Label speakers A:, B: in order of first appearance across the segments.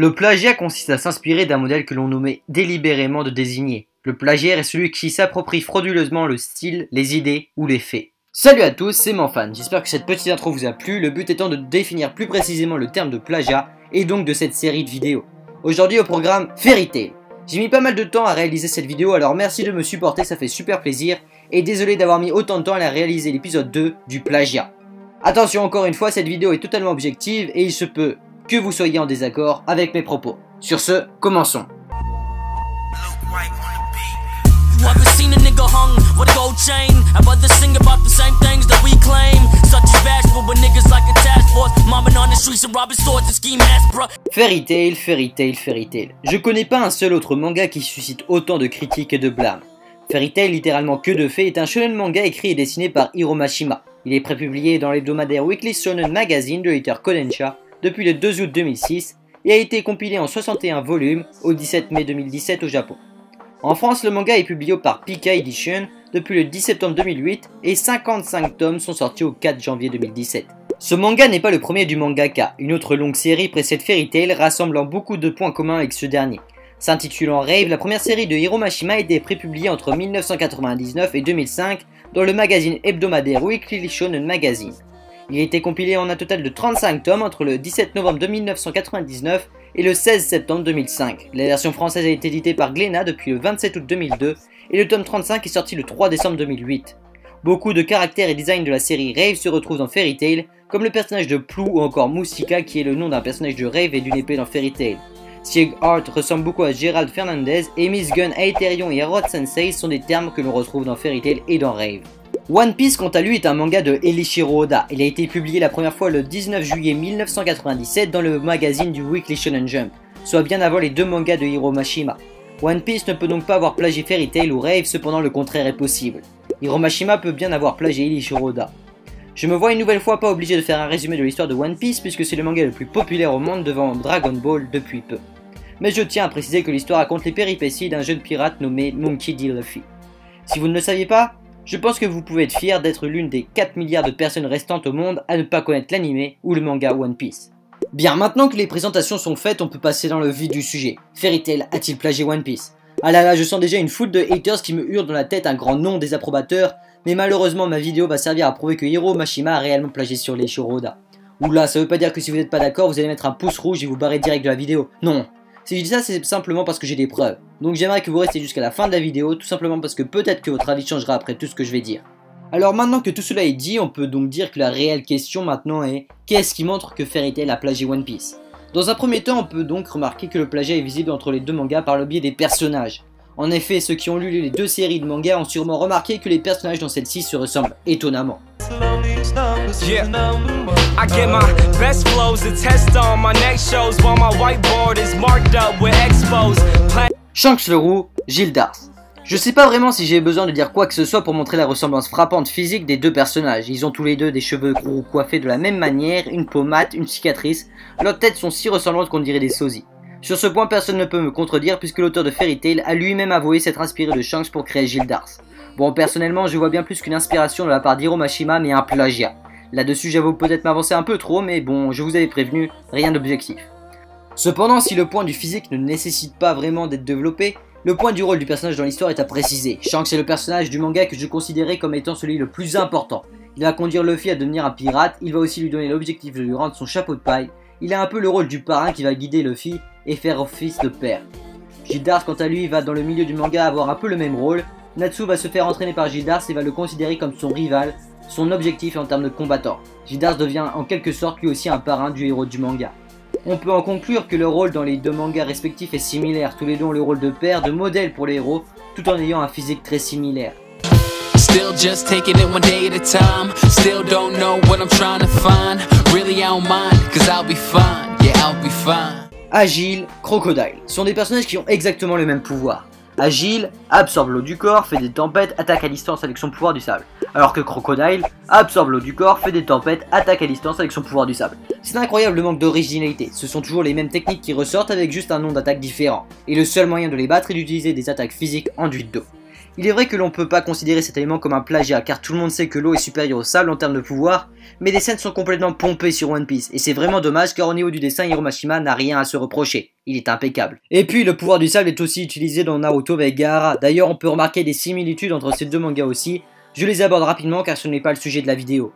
A: Le plagiat consiste à s'inspirer d'un modèle que l'on omet délibérément de désigner. Le plagiaire est celui qui s'approprie frauduleusement le style, les idées ou les faits. Salut à tous, c'est Manfan, j'espère que cette petite intro vous a plu, le but étant de définir plus précisément le terme de plagiat et donc de cette série de vidéos. Aujourd'hui au programme Fairy Tail. J'ai mis pas mal de temps à réaliser cette vidéo, alors merci de me supporter, ça fait super plaisir, et désolé d'avoir mis autant de temps à la réaliser l'épisode 2 du plagiat. Attention, encore une fois, cette vidéo est totalement objective et il se peut que vous soyez en désaccord avec mes propos. Sur ce, commençons. Fairy Tail, Fairy Tail, Fairy Tail. Je connais pas un seul autre manga qui suscite autant de critiques et de blâmes. Fairy Tail, littéralement que de faits, est un shonen manga écrit et dessiné par Hiro Mashima. Il est prépublié dans l'hebdomadaire Weekly Shonen Magazine de l'éditeur Kodansha depuis le 2 août 2006 et a été compilé en 61 volumes au 17 mai 2017 au Japon. En France, le manga est publié par Pika Edition depuis le 10 septembre 2008 et 55 tomes sont sortis au 4 janvier 2017. Ce manga n'est pas le premier du mangaka, une autre longue série précède Fairy Tail rassemblant beaucoup de points communs avec ce dernier. S'intitulant Rave, la première série de Hiro Mashima a été prépubliée entre 1999 et 2005 dans le magazine hebdomadaire Weekly Shonen Magazine. Il a été compilé en un total de 35 tomes entre le 17 novembre 1999 et le 16 septembre 2005. La version française a été éditée par Glénat depuis le 27 août 2002 et le tome 35 est sorti le 3 décembre 2008. Beaucoup de caractères et designs de la série Rave se retrouvent dans Fairy Tail, comme le personnage de Plou ou encore Moussika qui est le nom d'un personnage de Rave et d'une épée dans Fairy Tail. Sieg Heart ressemble beaucoup à Gérald Fernandez et Miss Gun, Aetherion et Rod Sensei sont des termes que l'on retrouve dans Fairy Tail et dans Rave. One Piece quant à lui est un manga de Eiichiro Oda. Il a été publié la première fois le 19 juillet 1997 dans le magazine du Weekly Shonen Jump, soit bien avant les deux mangas de Hiro Mashima. One Piece ne peut donc pas avoir plagié Fairy Tail ou Rave, cependant le contraire est possible. Hiro Mashima peut bien avoir plagié Eiichiro Oda. Je me vois une nouvelle fois pas obligé de faire un résumé de l'histoire de One Piece puisque c'est le manga le plus populaire au monde devant Dragon Ball depuis peu. Mais je tiens à préciser que l'histoire raconte les péripéties d'un jeune pirate nommé Monkey D. Luffy. Si vous ne le saviez pas, je pense que vous pouvez être fier d'être l'une des 4 milliards de personnes restantes au monde à ne pas connaître l'anime ou le manga One Piece. Bien, maintenant que les présentations sont faites, on peut passer dans le vif du sujet. Fairy Tail a-t-il plagié One Piece? Ah là là, je sens déjà une foule de haters qui me hurlent dans la tête un grand nom des approbateurs, mais malheureusement ma vidéo va servir à prouver que Hiro Mashima a réellement plagié sur Eiichiro Oda. Oula, ça veut pas dire que si vous n'êtes pas d'accord, vous allez mettre un pouce rouge et vous barrer direct de la vidéo. Non. Si je dis ça, c'est simplement parce que j'ai des preuves. Donc j'aimerais que vous restiez jusqu'à la fin de la vidéo, tout simplement parce que peut-être que votre avis changera après tout ce que je vais dire. Alors maintenant que tout cela est dit, on peut donc dire que la réelle question maintenant est qu'est-ce qui montre que Fairy Tail a plagié One Piece? Dans un premier temps, on peut donc remarquer que le plagiat est visible entre les deux mangas par le biais des personnages. En effet, ceux qui ont lu les deux séries de mangas ont sûrement remarqué que les personnages dans celle-ci se ressemblent étonnamment. Yeah. I get my best flows to test on my next shows while my whiteboard is marked up with expos. Shanks le Roux, Gilles Darth. Je sais pas vraiment si j'ai besoin de dire quoi que ce soit pour montrer la ressemblance frappante physique des deux personnages. Ils ont tous les deux des cheveux roux coiffés de la même manière, une peau mate, une cicatrice. Leurs têtes sont si ressemblantes qu'on dirait des sosies. Sur ce point, personne ne peut me contredire puisque l'auteur de Fairy Tail a lui-même avoué s'être inspiré de Shanks pour créer Gilles Darth. Bon, personnellement, je vois bien plus qu'une inspiration de la part d'Hiro Mashima, mais un plagiat. Là-dessus, j'avoue peut-être m'avancer un peu trop, mais bon, je vous avais prévenu, rien d'objectif. Cependant, si le point du physique ne nécessite pas vraiment d'être développé, le point du rôle du personnage dans l'histoire est à préciser. Shanks est le personnage du manga que je considérais comme étant celui le plus important. Il va conduire Luffy à devenir un pirate, il va aussi lui donner l'objectif de lui rendre son chapeau de paille. Il a un peu le rôle du parrain qui va guider Luffy et faire office de père. Gilles Darth, quant à lui, va dans le milieu du manga avoir un peu le même rôle. Natsu va se faire entraîner par Gilles Darth et va le considérer comme son rival, son objectif en termes de combattant. Gilles Darth devient en quelque sorte lui aussi un parrain du héros du manga. On peut en conclure que le rôle dans les deux mangas respectifs est similaire, tous les deux ont le rôle de père, de modèle pour les héros, tout en ayant un physique très similaire. Still just taking it one day at a time. Still don't know what I'm trying to find. Really I don't mind, cause I'll be fine. Yeah, I'll be fine. Agile, Crocodile sont des personnages qui ont exactement le même pouvoir. Agile absorbe l'eau du corps, fait des tempêtes, attaque à distance avec son pouvoir du sable. Alors que Crocodile absorbe l'eau du corps, fait des tempêtes, attaque à distance avec son pouvoir du sable. C'est un incroyable manque d'originalité, ce sont toujours les mêmes techniques qui ressortent avec juste un nom d'attaque différent. Et le seul moyen de les battre est d'utiliser des attaques physiques enduites d'eau. Il est vrai que l'on peut pas considérer cet élément comme un plagiat car tout le monde sait que l'eau est supérieure au sable en termes de pouvoir, mais les scènes sont complètement pompées sur One Piece et c'est vraiment dommage car au niveau du dessin Hiro Mashima n'a rien à se reprocher, il est impeccable. Et puis le pouvoir du sable est aussi utilisé dans Naruto avec Gaara, d'ailleurs on peut remarquer des similitudes entre ces deux mangas aussi, je les aborde rapidement car ce n'est pas le sujet de la vidéo.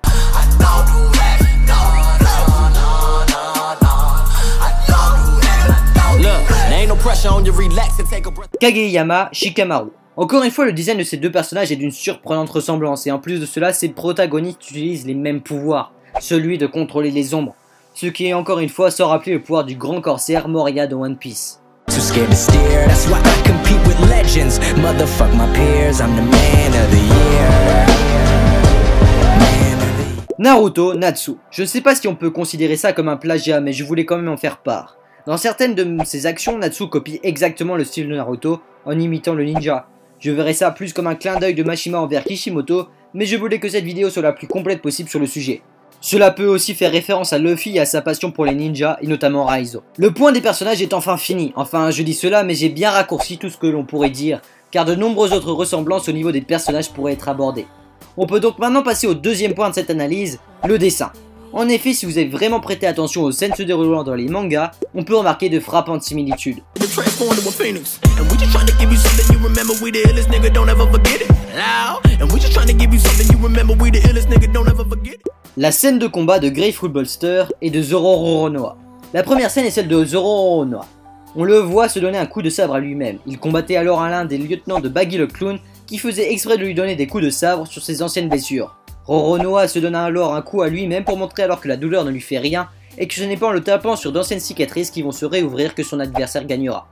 A: Kageyama Shikamaru. Encore une fois, le design de ces deux personnages est d'une surprenante ressemblance, et en plus de cela, ces protagonistes utilisent les mêmes pouvoirs, celui de contrôler les ombres, ce qui est encore une fois sans rappeler le pouvoir du grand corsaire Moria de One Piece. Naruto Natsu. Je ne sais pas si on peut considérer ça comme un plagiat, mais je voulais quand même en faire part. Dans certaines de ses actions, Natsu copie exactement le style de Naruto en imitant le ninja. Je verrais ça plus comme un clin d'œil de Mashima envers Kishimoto, mais je voulais que cette vidéo soit la plus complète possible sur le sujet. Cela peut aussi faire référence à Luffy et à sa passion pour les ninjas, et notamment Raizo. Le point des personnages est enfin fini, enfin je dis cela mais j'ai bien raccourci tout ce que l'on pourrait dire, car de nombreuses autres ressemblances au niveau des personnages pourraient être abordées. On peut donc maintenant passer au deuxième point de cette analyse, le dessin. En effet, si vous avez vraiment prêté attention aux scènes se déroulant dans les mangas, on peut remarquer de frappantes similitudes. La scène de combat de Grateful Buster et de Zoro Roronoa. La première scène est celle de Zoro Roronoa. On le voit se donner un coup de sabre à lui-même. Il combattait alors l'un des lieutenants de Baggy le Clown qui faisait exprès de lui donner des coups de sabre sur ses anciennes blessures. Roronoa se donna alors un coup à lui-même pour montrer alors que la douleur ne lui fait rien et que ce n'est pas en le tapant sur d'anciennes cicatrices qui vont se réouvrir que son adversaire gagnera.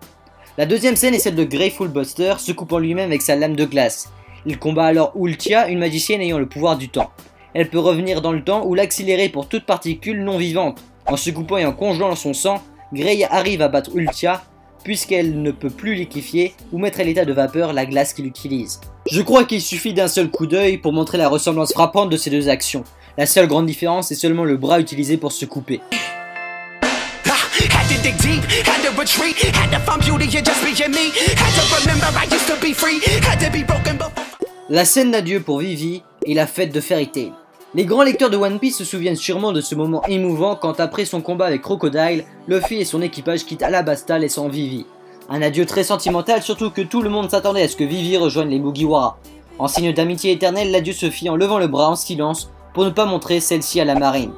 A: La deuxième scène est celle de Grateful Buster se coupant lui-même avec sa lame de glace. Il combat alors Ultia, une magicienne ayant le pouvoir du temps. Elle peut revenir dans le temps ou l'accélérer pour toute particule non vivante. En se coupant et en congelant son sang, Grey arrive à battre Ultia puisqu'elle ne peut plus liquéfier ou mettre à l'état de vapeur la glace qu'il utilise. Je crois qu'il suffit d'un seul coup d'œil pour montrer la ressemblance frappante de ces deux actions. La seule grande différence est seulement le bras utilisé pour se couper. La scène d'adieu pour Vivi et la fête de Fairy Tail. Les grands lecteurs de One Piece se souviennent sûrement de ce moment émouvant quand après son combat avec Crocodile, Luffy et son équipage quittent Alabasta laissant Vivi. Un adieu très sentimental, surtout que tout le monde s'attendait à ce que Vivi rejoigne les Mugiwara. En signe d'amitié éternelle, l'adieu se fit en levant le bras en silence pour ne pas montrer celle-ci à la marine.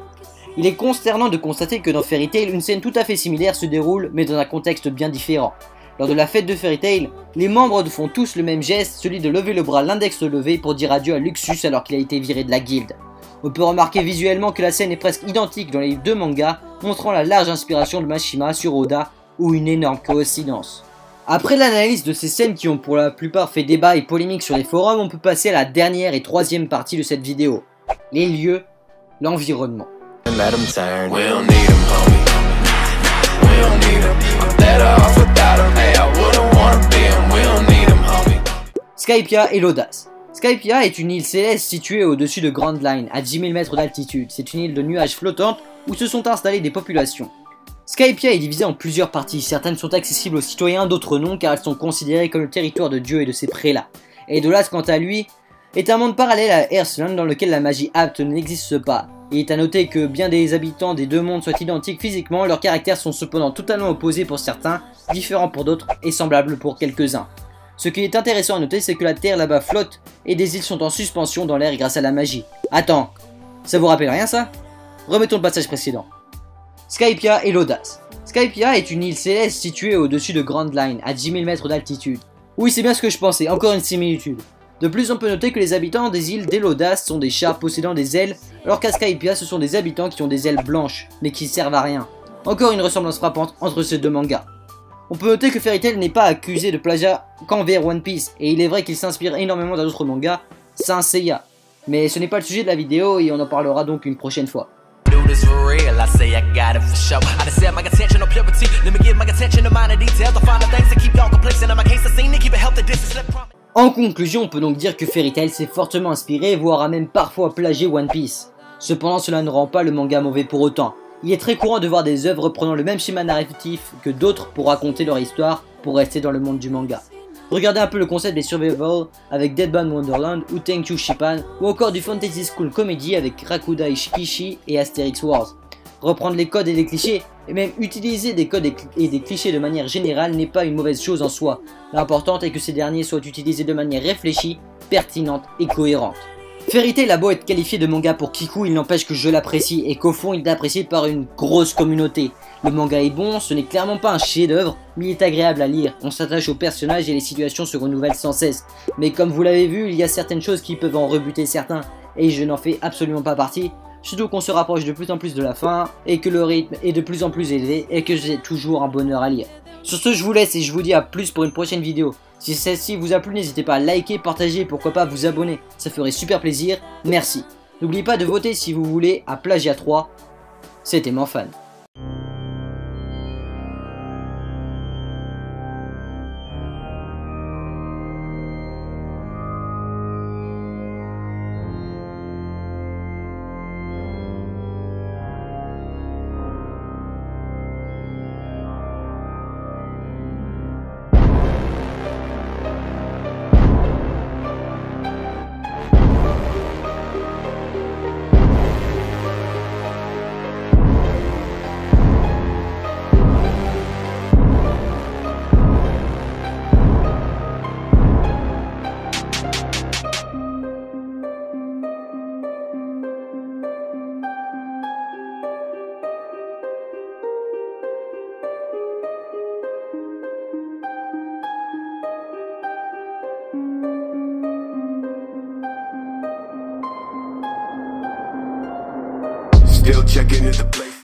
A: Il est consternant de constater que dans Fairy Tail, une scène tout à fait similaire se déroule mais dans un contexte bien différent. Lors de la fête de Fairy Tail, les membres font tous le même geste, celui de lever le bras l'index levé pour dire adieu à Luxus alors qu'il a été viré de la guilde. On peut remarquer visuellement que la scène est presque identique dans les deux mangas, montrant la large inspiration de Mashima sur Oda, ou une énorme coïncidence. Après l'analyse de ces scènes qui ont pour la plupart fait débat et polémique sur les forums, on peut passer à la dernière et troisième partie de cette vidéo. Les lieux, l'environnement. Skypiea et l'audace. Skypiea est une île céleste située au-dessus de Grand Line, à 10 000 mètres d'altitude. C'est une île de nuages flottantes où se sont installées des populations. Skypiea est divisée en plusieurs parties, certaines sont accessibles aux citoyens, d'autres non car elles sont considérées comme le territoire de Dieu et de ses prélats. Et Edolas quant à lui, est un monde parallèle à Earthland dans lequel la magie apte n'existe pas. Il est à noter que bien des habitants des deux mondes soient identiques physiquement, leurs caractères sont cependant totalement opposés pour certains, différents pour d'autres et semblables pour quelques-uns. Ce qui est intéressant à noter, c'est que la terre là-bas flotte et des îles sont en suspension dans l'air grâce à la magie. Attends, ça vous rappelle rien ça? Remettons le passage précédent. Skypiea et l'audace. Skypiea est une île céleste située au-dessus de Grand Line, à 10 000 mètres d'altitude. Oui, c'est bien ce que je pensais, encore une similitude. De plus, on peut noter que les habitants des îles d'Elodas sont des chats possédant des ailes, alors qu'à Skypiea, ce sont des habitants qui ont des ailes blanches, mais qui servent à rien. Encore une ressemblance frappante entre ces deux mangas. On peut noter que Fairy Tail n'est pas accusé de plagiat qu'envers One Piece, et il est vrai qu'il s'inspire énormément d'un autre manga, Saint Seiya. Mais ce n'est pas le sujet de la vidéo et on en parlera donc une prochaine fois. En conclusion, on peut donc dire que Fairy Tail s'est fortement inspiré, voire a même parfois plagié One Piece. Cependant, cela ne rend pas le manga mauvais pour autant. Il est très courant de voir des œuvres prenant le même schéma narratif que d'autres pour raconter leur histoire, pour rester dans le monde du manga. Regardez un peu le concept des survival avec Deadbound Wonderland ou Thank You Shippan, ou encore du Fantasy School Comedy avec Rakudai Shikishi et Asterix Wars. Reprendre les codes et les clichés, et même utiliser des codes et des clichés de manière générale n'est pas une mauvaise chose en soi. L'important est que ces derniers soient utilisés de manière réfléchie, pertinente et cohérente. Fairy Tail a beau être qualifié de manga pour Kiku, il n'empêche que je l'apprécie et qu'au fond il est apprécié par une grosse communauté. Le manga est bon, ce n'est clairement pas un chef-d'œuvre, mais il est agréable à lire. On s'attache aux personnages et les situations se renouvellent sans cesse. Mais comme vous l'avez vu, il y a certaines choses qui peuvent en rebuter certains, et je n'en fais absolument pas partie. Surtout qu'on se rapproche de plus en plus de la fin, et que le rythme est de plus en plus élevé, et que c'est toujours un bonheur à lire. Sur ce, je vous laisse et je vous dis à plus pour une prochaine vidéo. Si celle-ci vous a plu, n'hésitez pas à liker, partager et pourquoi pas vous abonner. Ça ferait super plaisir. Merci. N'oubliez pas de voter si vous voulez à Plagiat 3. C'était Manfan.
B: Still checking into place.